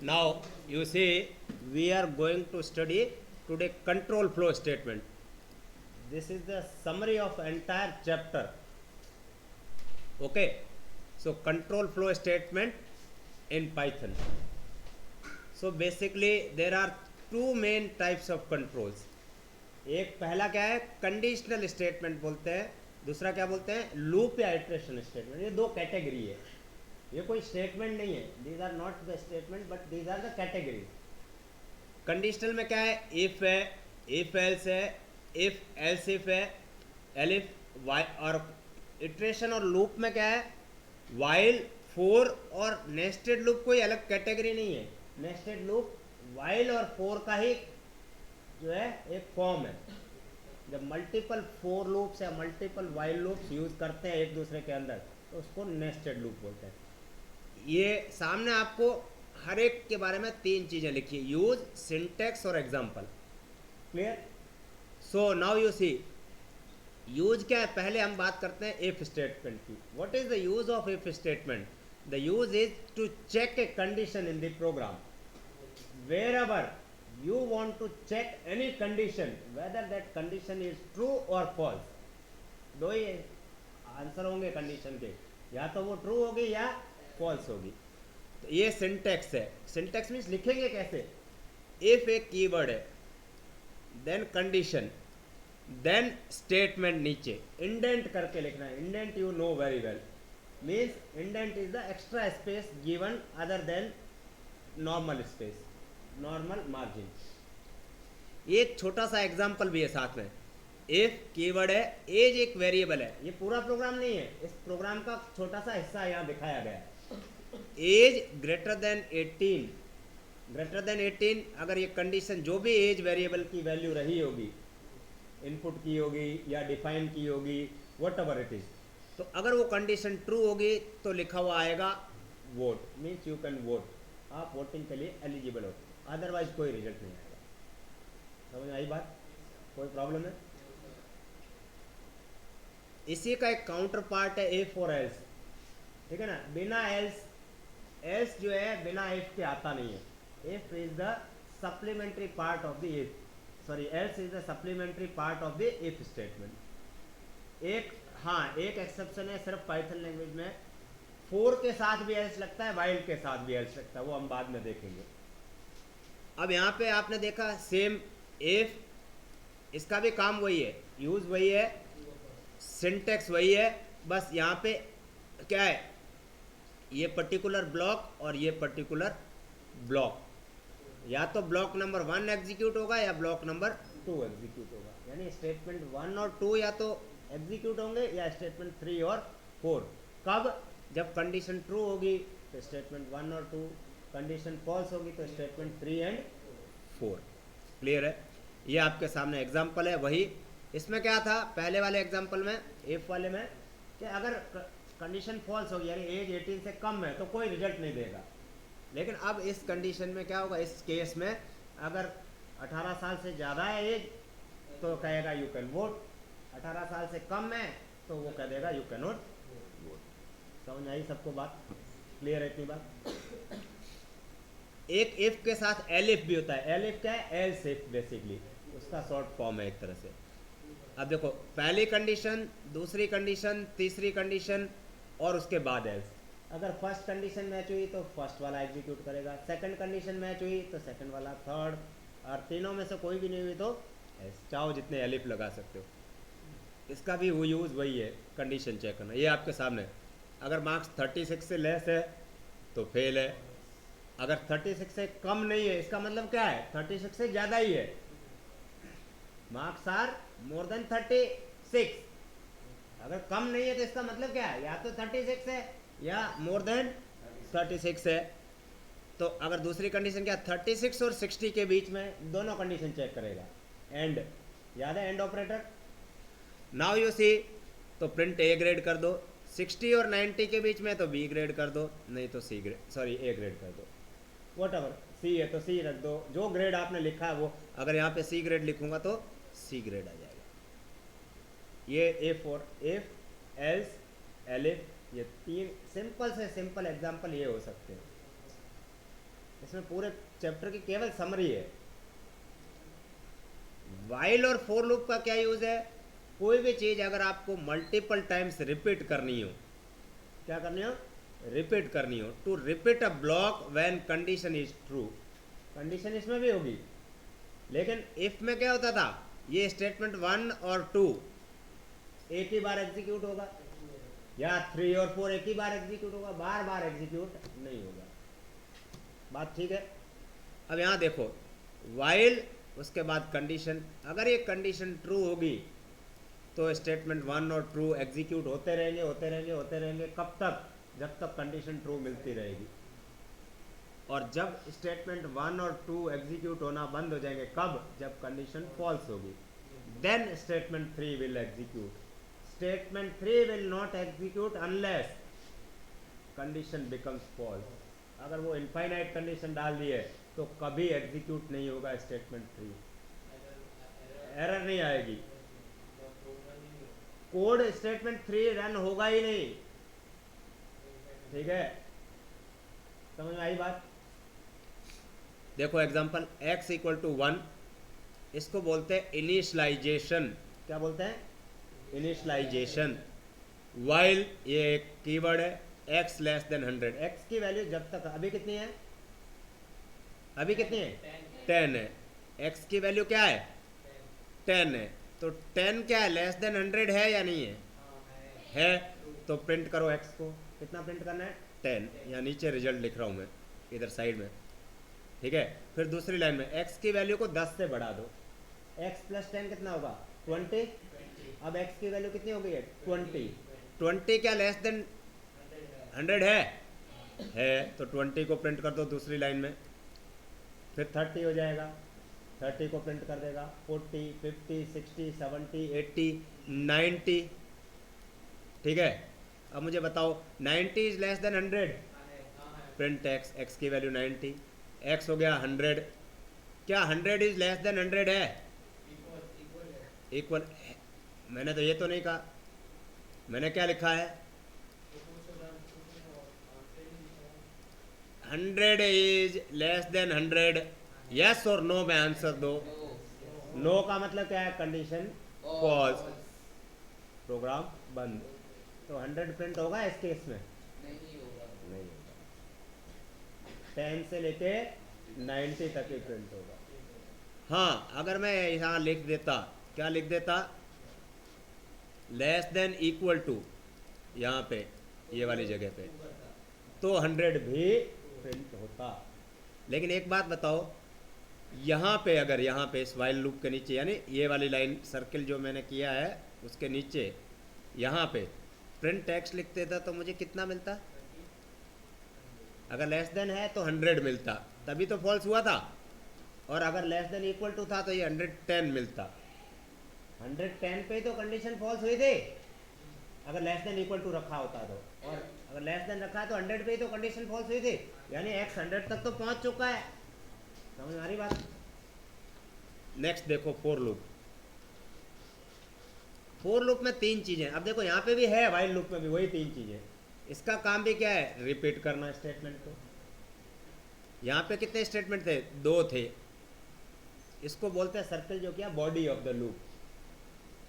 Now you see we are going to study today control flow statement. This is the summary of entire chapter. Okay, so control flow statement in Python. So basically there are two main types of controls. एक पहला क्या है, conditional statement बोलते हैं, दूसरा क्या बोलते हैं, लूप या इटरेशन स्टेटमेंट. ये दो कैटेगरी है, ये कोई स्टेटमेंट नहीं है. These are not the statement but these are the category. Conditional में क्या है, इफ है, इफ एल्स है, इफ एल्स इफ है, एलिफ वाई. और इटरेशन और लूप में क्या है, वाइल, फोर और नेस्टेड लूप. कोई अलग कैटेगरी नहीं है. नेस्टेड लूप वाइल और फोर का ही जो है एक फॉर्म है. जब मल्टीपल फोर लूप्स या मल्टीपल वाइल लूप्स यूज करते हैं एक दूसरे के अंदर तो उसको नेस्टेड लूप बोलते हैं. ये सामने आपको हर एक के बारे में तीन चीज़ें लिखी है, यूज, सिंटेक्स और example. Clear? So now you see use क्या है. पहले हम बात करते हैं इफ स्टेटमेंट की. What is the use of if statement? The use is to check a condition in the program. wherever you want to check any condition whether that condition is true or false. दो ही answer होंगे condition के, या तो वो true होगी या false होगी. तो ये सिंटेक्स है. सिंटेक्स मीन्स लिखेंगे कैसे. इफ एक कीवर्ड है, देन कंडीशन, देन स्टेटमेंट, नीचे इंडेंट करके लिखना है. Indent you know very well. Means indent is the extra space given other than normal space, normal margin. एक छोटा सा एग्जांपल भी है साथ में. इफ कीवर्ड है, एज एक वेरिएबल है. ये पूरा प्रोग्राम नहीं है, इस प्रोग्राम का छोटा सा हिस्सा यहाँ दिखाया गया है. Age greater than 18, greater than 18 अगर ये कंडीशन, जो भी एज वेरिएबल की वैल्यू रही होगी, इनपुट की होगी या डिफाइन की होगी, वट एवर इट इज, तो अगर वो कंडीशन ट्रू होगी तो लिखा हुआ आएगा vote. Means you can vote, आप वोटिंग के लिए एलिजिबल हो. अदरवाइज कोई रिजल्ट नहीं आएगा. समझ आई बात? कोई प्रॉब्लम है? इसी का एक काउंटर पार्ट है इफ और एल्स. ठीक है ना. बिना एल्स, एल्स जो है बिना इफ के आता नहीं है. If is the supplementary part of the if, sorry else is the supplementary part of the if statement. एक हाँ, एक एक्सेप्शन है सिर्फ पाइथन लैंग्वेज में. फोर के साथ भी एल्स लगता है, वाइल के साथ भी एल्स लगता है, वो हम बाद में देखेंगे. अब यहाँ पे आपने देखा सेम इफ, इसका भी काम वही है, यूज वही है, सिंटेक्स वही है. बस यहाँ पे क्या है, ये पर्टिकुलर ब्लॉक और ये पर्टिकुलर ब्लॉक, या तो ब्लॉक नंबर 1 एग्जीक्यूट होगा या ब्लॉक नंबर 2 एग्जीक्यूट होगा. यानी स्टेटमेंट 1 और 2 या तो एग्जीक्यूट होंगे या स्टेटमेंट 3 और 4. कब? जब कंडीशन ट्रू होगी तो स्टेटमेंट 1 और 2, कंडीशन फॉल्स होगी तो स्टेटमेंट 3 एंड 4. क्लियर है? ये आपके सामने एग्जांपल है. वही इसमें क्या था पहले वाले एग्जांपल में, इफ वाले में, कि अगर कंडीशन फॉल्स होगी यानी एज 18 से कम है तो कोई रिजल्ट नहीं देगा. लेकिन अब इस कंडीशन में क्या होगा, इस केस में अगर 18 साल से ज़्यादा है एज तो कहेगा यू कैन वोट. 18 साल से कम है तो वो कह देगा यू कैन नॉट वोट. समझ आई सबको बात? क्लियर है इतनी बात? एक इफ के साथ एलिफ भी होता है. एलिफ क्या है, एल्स इफ बेसिकली, उसका शॉर्ट फॉर्म है एक तरह से. अब देखो पहली कंडीशन, दूसरी कंडीशन, तीसरी कंडीशन और उसके बाद एल्स. अगर फर्स्ट कंडीशन मैच हुई तो फर्स्ट वाला एग्जीक्यूट करेगा, सेकंड कंडीशन मैच हुई तो सेकंड वाला, थर्ड, और तीनों में से कोई भी नहीं हुई तो एल्स. चाहो जितने एलिफ लगा सकते हो. इसका भी वो यूज़ वही है, कंडीशन चेक करना. ये आपके सामने. अगर मार्क्स 36 से लेस है तो फेल है. अगर 36 से कम नहीं है इसका मतलब क्या है, 36 से ज़्यादा ही है. Marks are more than 36. अगर कम नहीं है तो इसका मतलब क्या है, या तो 36 है या मोर देन 36 है. तो अगर दूसरी कंडीशन क्या, 36 और 60 के बीच में दोनों कंडीशन चेक करेगा. एंड, याद है एंड ऑपरेटर. नाउ यू सी, तो प्रिंट ए ग्रेड कर दो. 60 और 90 के बीच में तो बी ग्रेड कर दो, नहीं तो C grade, sorry A grade कर दो. वॉट एवर, सी है तो सी रख दो. जो ग्रेड आपने लिखा है वो, अगर यहाँ पे सी ग्रेड लिखूंगा तो सी ग्रेड आ जाएगा. ये इफ और इफ, एल्स, एलिफ, ये तीन सिंपल से सिंपल एग्जांपल ये हो सकते हैं. इसमें पूरे चैप्टर की केवल समरी है। वाइल और फोर लूप का क्या यूज है? कोई भी चीज अगर आपको मल्टीपल टाइम्स रिपीट करनी हो, क्या करनी हो? रिपीट करनी हो। To repeat a block when condition is true, condition इसमें भी होगी, लेकिन इफ में क्या होता था, ये स्टेटमेंट 1 और 2 एक ही बार एग्जीक्यूट होगा, या 3 और 4 एक ही बार एग्जीक्यूट होगा, बार बार एग्जीक्यूट नहीं होगा। बात ठीक है? अब यहां देखो, वाइल उसके बाद कंडीशन, अगर ये कंडीशन ट्रू होगी तो स्टेटमेंट 1 और 2 एग्जीक्यूट होते रहेंगे होते रहेंगे होते रहेंगे। कब तक? जब तक कंडीशन ट्रू मिलती रहेगी। और जब स्टेटमेंट 1 और 2 एग्जीक्यूट होना बंद हो जाएंगे, कब? जब कंडीशन फॉल्स होगी, then statement 3 will execute. Statement 3 will not execute unless condition becomes false. अगर वो इनफाइनाइट कंडीशन डाल दी है तो कभी एग्जीक्यूट नहीं होगा स्टेटमेंट 3, एरर नहीं आएगी, कोड स्टेटमेंट 3 रन होगा ही नहीं। ठीक है, समझ में आई बात? देखो एग्जांपल, x इक्वल टू 1, इसको बोलते हैं इनिशियलाइजेशन। क्या बोलते हैं? इनिशियलाइजेशन। वाइल ये एक कीवर्ड है, x लेस देन 100, x की वैल्यू जब तक, अभी कितनी है? अभी कितनी है? 10 है। x की वैल्यू क्या है? 10 है। तो 10 क्या है? लेस देन 100 है या नहीं है? है। तो प्रिंट करो x को, कितना प्रिंट करना है? 10। यहाँ नीचे रिजल्ट लिख रहा हूँ मैं, इधर साइड में। ठीक है, फिर दूसरी लाइन में x की वैल्यू को 10 से बढ़ा दो, x प्लस 10 कितना होगा? 20। अब x की वैल्यू कितनी हो गई है? 20। 20 क्या लेस देन 100 है? तो 20 को प्रिंट कर दो दूसरी लाइन में। फिर 30 हो जाएगा, 30 को प्रिंट कर देगा, 40, 50, 60, 70, 80, 90। ठीक है, अब मुझे बताओ 90 is less than 100, print x, x की वैल्यू 90, x हो गया 100। क्या 100 इज लेस देन 100 है? इक्वल। मैंने तो ये तो नहीं कहा, मैंने क्या लिखा है? 100 इज लेस देन 100, यस और नो में आंसर दो। नो का मतलब क्या है? कंडीशन फॉल्स, प्रोग्राम बंद। तो 100 प्रिंट होगा इस केस में? नहीं होगा। 10 से लेके 90 तक ही प्रिंट होगा। हाँ, अगर मैं यहाँ लिख देता, क्या लिख देता? लेस देन इक्वल टू, यहाँ पे ये वाली जगह पे, तो 100 भी प्रिंट होता। लेकिन एक बात बताओ, यहाँ पे अगर यहाँ पे इस वाइल लूप के नीचे, यानी ये वाली लाइन सर्किल जो मैंने किया है उसके नीचे, यहाँ पे प्रिंट टेक्स्ट लिख देता तो मुझे कितना मिलता? अगर लेस देन है तो 100 मिलता, तभी तो फॉल्स हुआ था। और अगर लेस देन इक्वल टू था तो ये 110 मिलता। 110 पे तो कंडीशन फॉल्स हुई थी, अगर लेस देन इक्वल टू रखा होता तो। और अगर लेस देन रखा है तो 100 पे ही तो कंडीशन फॉल्स हुई थी, यानी x 100 तक तो पहुंच चुका है। समझ में आ रही बात? नेक्स्ट देखो, फोर लूप। फोर लूप में 3 चीजें, अब देखो यहाँ पे भी है, वाइल लूप में भी वही 3 चीजें। इसका काम भी क्या है? रिपीट करना स्टेटमेंट को। यहाँ पे कितने स्टेटमेंट थे? 2 थे। इसको बोलते हैं सर्कल, जो क्या? Body of the loop.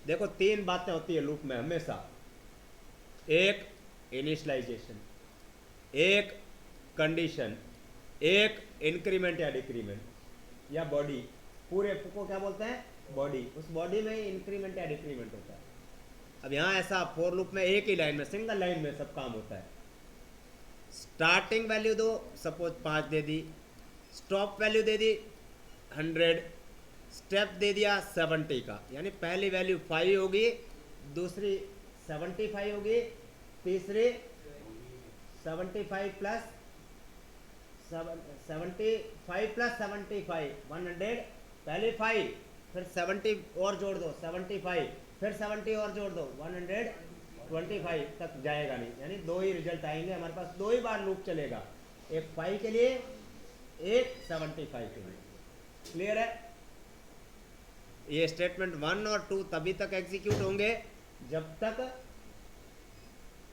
देखो 3 बातें होती है लूप में हमेशा, एक इनिशियलाइजेशन, एक कंडीशन, एक इंक्रीमेंट या डिक्रीमेंट या बॉडी। पूरे को क्या बोलते हैं? बॉडी। उस बॉडी में ही इंक्रीमेंट या डिक्रीमेंट होता है। अब यहाँ ऐसा फोर लूप में एक ही लाइन में, सिंगल लाइन में सब काम होता है। स्टार्टिंग वैल्यू दो, सपोज 5 दे दी, स्टॉप वैल्यू दे दी 100, स्टेप दे दिया 70 का, यानी पहली वैल्यू 5 होगी, दूसरी 75 होगी, तीसरी 75 प्लस 75 100, पहले 5, फिर 70 और जोड़ दो 75, फिर 70 और जोड़ दो 125 तक जाएगा नहीं, यानी 2 ही रिजल्ट आएंगे हमारे पास। 2 ही बार लूप चलेगा, एक 5 के लिए, एक 75 के लिए। क्लियर है? ये स्टेटमेंट 1 और 2 तभी तक एग्जीक्यूट होंगे जब तक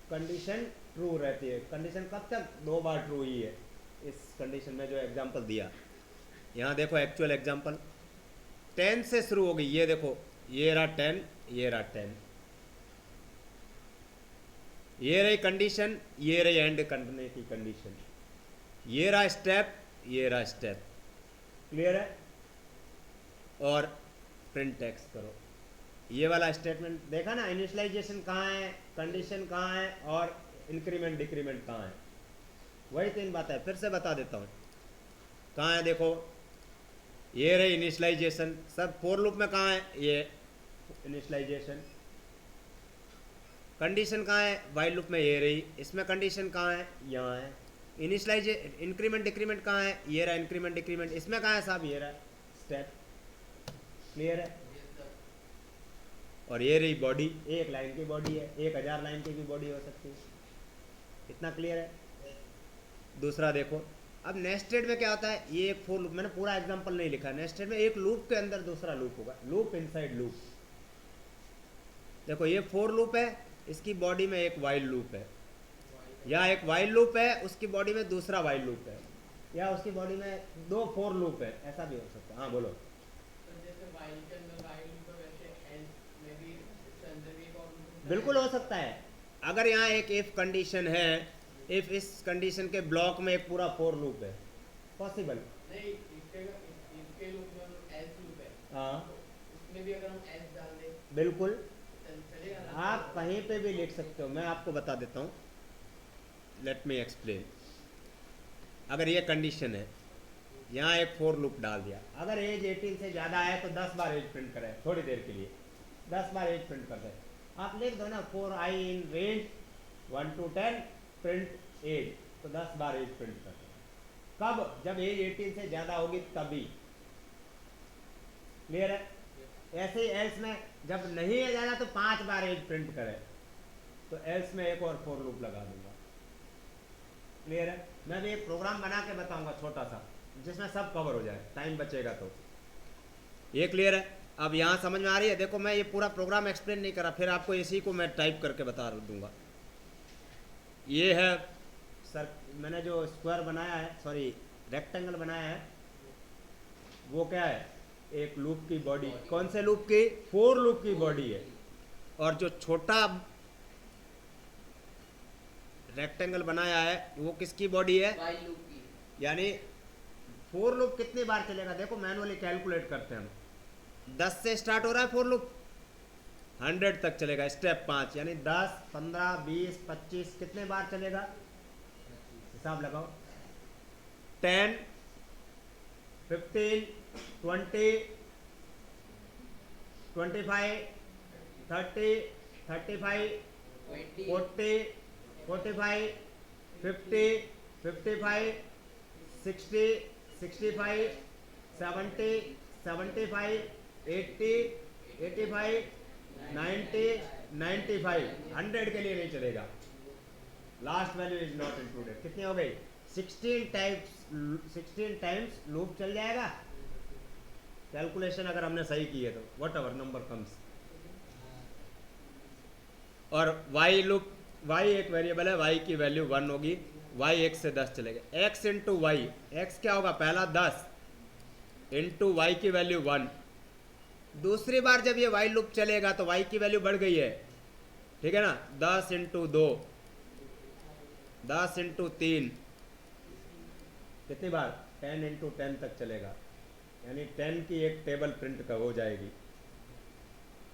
कंडीशन ट्रू रहती है। कंडीशन कब तक? 2 बार ट्रू ही है, इस कंडीशन में जो एग्जांपल दिया, यहाँ देखो एक्चुअल एग्जांपल 10 से शुरू होगी। ये देखो, ये रहा 10, ये रहा 10, ये रही कंडीशन, ये रही एंड करने की कंडीशन, ये रहा स्टेप, ये रहा स्टेप। क्लियर है? और प्रिंट टेक्स्ट करो। ये वाला स्टेटमेंट देखा ना, इनिशियलाइजेशन कहाँ है, कंडीशन कहाँ है, और इंक्रीमेंट डिक्रीमेंट कहाँ है। वही तीन बात है, फिर से बता देता हूँ कहाँ है। देखो ये रही इनिशियलाइजेशन, सब फोर लूप में कहाँ है, ये इनिशियलाइजेशन। कंडीशन कहाँ है, वाइल लूप में ये रही, इसमें कंडीशन कहाँ है, यहाँ है। इंक्रीमेंट डिक्रीमेंट कहाँ है, ये रहा इंक्रीमेंट डिक्रीमेंट, इसमें कहाँ है साहब, ये रहा स्टेप। क्लियर है? और ये रही बॉडी, एक लाइन की बॉडी है, 1000 लाइन की भी बॉडी हो सकती है। इतना क्लियर है? दूसरा देखो, अब नेस्टेड में क्या होता है, ये एक फोर लूप, मैंने पूरा एग्जांपल नहीं लिखा। नेस्टेड में एक लूप के अंदर दूसरा लूप होगा, लूप इनसाइड लूप। देखो ये फोर लूप है, इसकी बॉडी में एक वाइल लूप है, या एक वाइल लूप है उसकी बॉडी में दूसरा वाइल लूप है, या उसकी बॉडी में दो फोर लूप है, ऐसा भी हो सकता है। हाँ बोलो। बिल्कुल हो सकता है। अगर यहाँ एक इफ कंडीशन है, इफ इस कंडीशन के ब्लॉक में एक पूरा फोर लूप है, पॉसिबल। नहीं, इसके लूप में एल्स लूप है, हाँ उसमें भी अगर हम एल्स डाल दें बिल्कुल, चलेगा ना? आप कहीं पे भी लिख सकते हो। मैं आपको बता देता हूँ, लेट मी एक्सप्लेन। अगर ये कंडीशन है, यहाँ एक फोर लूप डाल दिया, अगर एज 18 से ज़्यादा है तो 10 बार एज प्रिंट करें, थोड़ी देर के लिए 10 बार एज प्रिंट कर दें। आप लिख दो ना, 4 i in range 1 to 10 print age, तो 10 बार एज प्रिंट कर दें। कब? जब एज 18 से ज़्यादा होगी तभी। क्लियर है? ऐसे ही एल्स में जब नहीं है ज़्यादा तो 5 बार एज प्रिंट करें, तो एल्स में एक और फोर लूप लगा दूंगा। क्लियर है? मैं भी एक प्रोग्राम बना के बताऊंगा छोटा सा, जिसमें सब कवर हो जाए, टाइम बचेगा तो। ये क्लियर है? अब यहाँ समझ में आ रही है? देखो मैं ये पूरा प्रोग्राम एक्सप्लेन नहीं करा, फिर आपको इसी को मैं टाइप करके बता दूंगा। ये है सर, मैंने जो स्क्वायर बनाया है, सॉरी रेक्टेंगल बनाया है, वो क्या है, एक लूप की बॉडी। कौन से लूप की? फोर लूप की बॉडी है। और जो छोटा रेक्टेंगल बनाया है वो किसकी बॉडी है? वाइल लूप की। यानी फोर लूप कितनी बार चलेगा, देखो मैनुअली कैलकुलेट करते हैं हम। 10 से स्टार्ट हो रहा है फोर लूप, 100 तक चलेगा, स्टेप 5, यानी 10, 15, 20, 25 कितने बार चलेगा, हिसाब लगाओ। 10, 15, 20, 25, 30, 35, 40, 45, 50, 55, 60, 65, 70, 75, 80, 85, 90, 95, 100 के लिए नहीं चलेगा। Last value is not included. कितनी हो गई? 16 टाइम्स लूप चल जाएगा। कैलकुलेशन अगर हमने सही की है तो वट एवर नंबर कम्स। और वाई लूप, वाई एक वेरिएबल है, वाई की वैल्यू 1 होगी, वाई 1 से 10 चलेगा। एक्स इंटू वाई, एक्स क्या होगा, पहला 10 इंटू वाई की वैल्यू 1। दूसरी बार जब ये वाई लूप चलेगा तो वाई की वैल्यू बढ़ गई है, ठीक है ना, 10 इंटू 2, 10 इंटू 3, कितनी बार, 10 इंटू 10 तक चलेगा, यानी 10 की एक टेबल प्रिंट का हो जाएगी।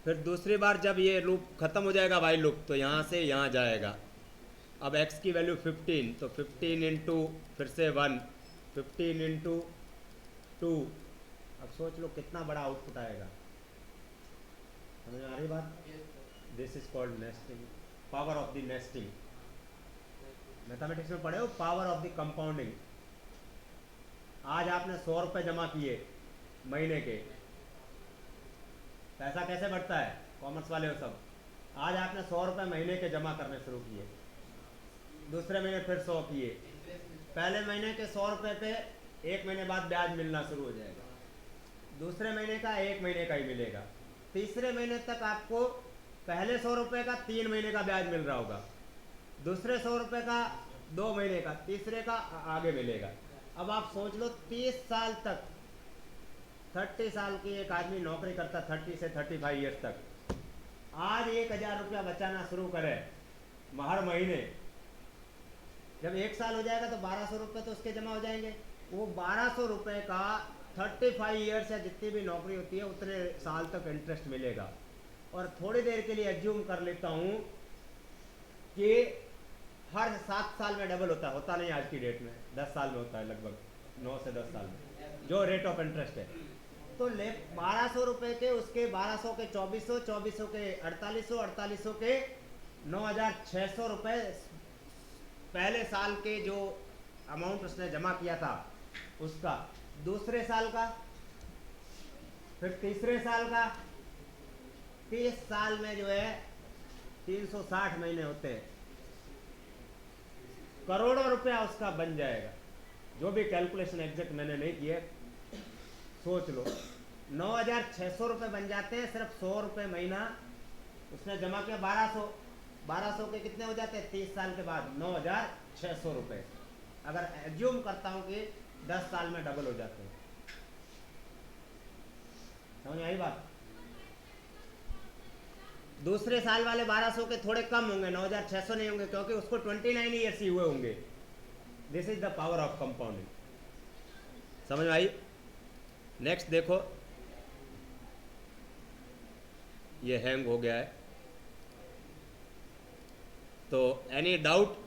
फिर दूसरी बार जब ये लूप खत्म हो जाएगा वाई लूप, तो यहाँ से यहाँ जाएगा। अब x की वैल्यू 15, तो 15 इंटू फिर से 1, 15 इंटू 2। अब सोच लो कितना बड़ा आउटपुट आएगा। समझ में आ रही बात? This is called nesting, power of the nesting. Mathematics में पढ़े हो, पावर ऑफ द कंपाउंडिंग। आज आपने 100 रुपये जमा किए महीने के, पैसा कैसे बढ़ता है, कॉमर्स वाले हो सब। आज आपने 100 रुपये महीने के जमा करने शुरू किए, दूसरे महीने फिर 100 किए, पहले महीने के 100 रुपये पे 1 महीने बाद ब्याज मिलना शुरू हो जाएगा, दूसरे महीने का 1 महीने का ही मिलेगा, तीसरे महीने तक आपको पहले 100 रुपये का 3 महीने का ब्याज मिल रहा होगा, दूसरे 100 रुपये का 2 महीने का, तीसरे का आगे मिलेगा। अब आप सोच लो 30 साल तक, 30 साल की एक आदमी नौकरी करता, 30 से 35 ईयर्स तक, आज 1000 रुपया बचाना शुरू करे हर महीने, जब 1 साल हो जाएगा तो 1200 रुपये तो उसके जमा हो जाएंगे। वो 1200 रुपये का 35 ईयर्स या जितनी भी नौकरी होती है उतने साल तक इंटरेस्ट मिलेगा। और थोड़ी देर के लिए एज्यूम कर लेता हूँ कि हर 7 साल में डबल होता नहीं आज की डेट में, 10 साल में होता है लगभग, 9 से 10 साल में जो रेट ऑफ इंटरेस्ट है। तो 1200 रुपये के उसके 1200 के 2400, 2400 के 4800, 4800 के 9600 रुपये पहले साल के जो अमाउंट उसने जमा किया था उसका, दूसरे साल का, फिर तीसरे साल का, 30 साल में जो है 360 महीने होते हैं, करोड़ों रुपया उसका बन जाएगा। जो भी कैलकुलेशन एग्जैक्ट मैंने नहीं किए, सोच लो 9600 रुपये बन जाते हैं सिर्फ 100 रुपये महीना उसने जमा किया। 1200 के कितने हो जाते हैं 30 साल के बाद? 9600 रुपये। अगर एज्यूम करता हूँ कि 10 साल में डबल हो जाते हैं, समझ आई बात? दूसरे साल वाले 1200 के थोड़े कम होंगे, 9600 नहीं होंगे, क्योंकि उसको 29 ईयर्स ही हुए होंगे। This is the power of compounding. समझ में आई? नेक्स्ट देखो, ये हैंग हो गया है, तो एनी डाउट?